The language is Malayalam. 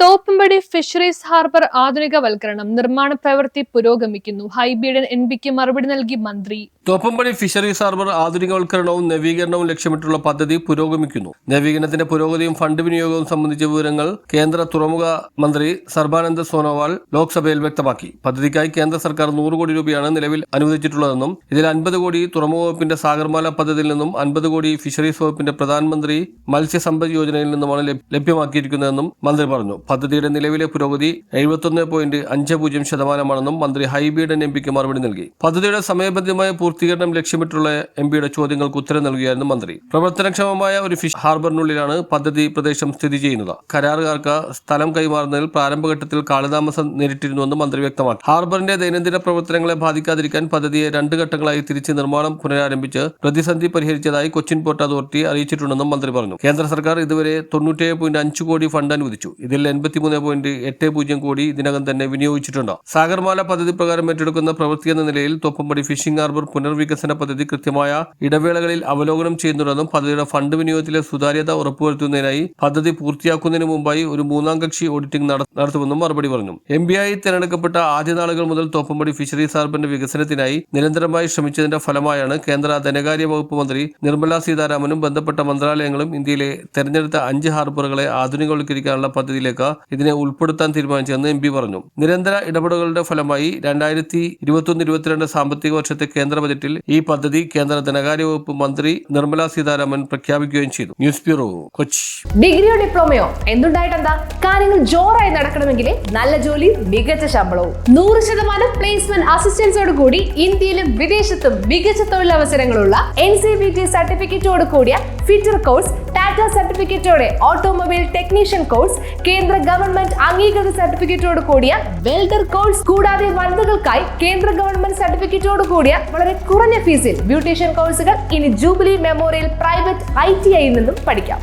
തോപ്പുംപടി ഫിഷറീസ് ഹാർബർ ആധുനികവൽക്കരണം നിർമ്മാണ പ്രവൃത്തി പുരോഗമിക്കുന്നു. ഹൈബീഡൻ എംപിക്ക് മറുപടി നൽകി മന്ത്രി. തോപ്പുംപടി ഫിഷറീസ് ഹാർബർ ആധുനികവൽക്കരണവും നവീകരണവും ലക്ഷ്യമിട്ടുള്ള പദ്ധതി പുരോഗമിക്കുന്നു. നവീകരണത്തിന്റെ പുരോഗതിയും ഫണ്ട് വിനിയോഗവും സംബന്ധിച്ച വിവരങ്ങൾ കേന്ദ്ര തുറമുഖ മന്ത്രി സർബാനന്ദ് സോനോവാൾ ലോക്സഭയിൽ വ്യക്തമാക്കി. പദ്ധതിക്കായി കേന്ദ്ര സർക്കാർ 100 കോടി രൂപയാണ് നിലവിൽ അനുവദിച്ചിട്ടുള്ളതെന്നും ഇതിൽ 50 കോടി തുറമുഖ വകുപ്പിന്റെ സാഗർമാല പദ്ധതിയിൽ നിന്നും 50 കോടി ഫിഷറീസ് വകുപ്പിന്റെ പ്രധാനമന്ത്രി മത്സ്യസമ്പദ് യോജനയിൽ നിന്നുമാണ് ലഭ്യമാക്കിയിരിക്കുന്നതെന്നും മന്ത്രി പറഞ്ഞു. പദ്ധതിയുടെ നിലവിലെ പുരോഗതി 71.50% മന്ത്രി ഹൈബീഡൻ എംപിക്ക് മറുപടി നൽകി. പദ്ധതിയുടെ സമയബന്ധിതമായ പൂർത്തീകരണം ലക്ഷ്യമിട്ടുള്ള എംപിയുടെ ചോദ്യങ്ങൾക്ക് ഉത്തരം നൽകുകയായിരുന്നു മന്ത്രി. പ്രവർത്തനക്ഷമമായ ഒരു ഫിഷ് ഹാർബറിനുള്ളിലാണ് പദ്ധതി പ്രദേശം സ്ഥിതി ചെയ്യുന്നത്. കരാറുകാർക്ക് സ്ഥലം കൈമാറുന്നതിൽ പ്രാരംഭഘട്ടത്തിൽ കാലതാമസം നേരിട്ടിരുന്നുവെന്ന് മന്ത്രി വ്യക്തമാക്കി. ഹാർബറിന്റെ ദൈനംദിന പ്രവർത്തനങ്ങളെ ബാധിക്കാതിരിക്കാൻ പദ്ധതിയെ 2 ഘട്ടങ്ങളായി തിരിച്ച് നിർമ്മാണം പുനരാരംഭിച്ച് പ്രതിസന്ധി പരിഹരിച്ചതായി കൊച്ചിൻ പോർട്ട് അതോറിറ്റി അറിയിച്ചിട്ടുണ്ടെന്നും മന്ത്രി പറഞ്ഞു. കേന്ദ്ര സർക്കാർ ഇതുവരെ 97.5 കോടി ഫണ്ട് അനുവദിച്ചു. ഇതിൽ 83.80 കോടി ഇതിനകം തന്നെ വിനിയോഗിച്ചിട്ടുണ്ട്. സാഗർമാല പദ്ധതി പ്രകാരം ഏറ്റെടുക്കുന്ന പ്രവൃത്തി എന്ന നിലയിൽ തോപ്പുംപടി ഫിഷിംഗ് ഹാർബർ പുനർവികസന പദ്ധതി കൃത്യമായ ഇടവേളകളിൽ അവലോകനം ചെയ്യുന്നുണ്ടെന്നും പദ്ധതിയുടെ ഫണ്ട് വിനിയോഗത്തിലെ സുതാര്യത ഉറപ്പുവരുത്തുന്നതിനായി പദ്ധതി പൂർത്തിയാക്കുന്നതിന് മുമ്പായി ഒരു 3ാം കക്ഷി ഓഡിറ്റിംഗ് നടത്തുമെന്നും മറുപടി പറഞ്ഞു. എംപിയായി തെരഞ്ഞെടുക്കപ്പെട്ട ആദ്യ നാളുകൾ മുതൽ തോപ്പുംപടി ഫിഷറീസ് ഹാർബറിന്റെ വികസനത്തിനായി നിരന്തരമായി ശ്രമിച്ചതിന്റെ ഫലമായാണ് കേന്ദ്ര ധനകാര്യ വകുപ്പ് മന്ത്രി നിർമ്മല സീതാരാമനും ബന്ധപ്പെട്ട മന്ത്രാലയങ്ങളും ഇന്ത്യയിലെ തെരഞ്ഞെടുത്ത 5 ഹാർബറുകളെ ആധുനികവൽക്കരിക്കാനുള്ള പദ്ധതിയിലേക്ക് ഇതിനെ ഉൾപ്പെടുത്താൻ തീരുമാനിച്ചെന്ന് എംപി പറഞ്ഞു. നിരന്തര ഇടപെടലുകളുടെ ഫലമായി 2021-22 സാമ്പത്തിക വർഷത്തെ കേന്ദ്ര ബജറ്റിൽ ഈ പദ്ധതി കേന്ദ്ര ധനകാര്യ വകുപ്പ് മന്ത്രി നിർമ്മല സീതാരാമൻ പ്രഖ്യാപിക്കുകയും ചെയ്തു. News bureau, Kochi. ഡിഗ്രിയോ ഡിപ്ലോമയോ എന്തുണ്ടായിട്ടെന്താ? കാര്യങ്ങൾ ജോറായി നടക്കണമെങ്കിൽ നല്ല ജോലി, മികച്ച ശമ്പളവും 100% പ്ലേസ്മെന്റ് അസിസ്റ്റൻസോട് കൂടി ഇന്ത്യയിലും വിദേശത്തും മികച്ച തൊഴിലവസരങ്ങളുള്ള NCVT സർട്ടിഫിക്കറ്റോട് കൂടിയ ഫിറ്റർ കോഴ്സ്, ടാറ്റ സർട്ടിഫിക്കറ്റോടെ ഓട്ടോമൊബൈൽ ടെക്നീഷ്യൻ കോഴ്സ്, കേന്ദ്ര ഗവൺമെന്റ് അംഗീകൃത സർട്ടിഫിക്കറ്റോട് കൂടിയ വെൽഡർ കോഴ്സ്, കൂടാതെ വനിതകൾക്കായി കേന്ദ്ര ഗവൺമെന്റ് സർട്ടിഫിക്കറ്റോട് കൂടിയ വളരെ കുറഞ്ഞ ഫീസിൽ ബ്യൂട്ടീഷ്യൻ കോഴ്സുകൾ ഇനി ജൂബിലി മെമ്മോറിയൽ പ്രൈവറ്റ് ITI നിന്നും പഠിക്കാം.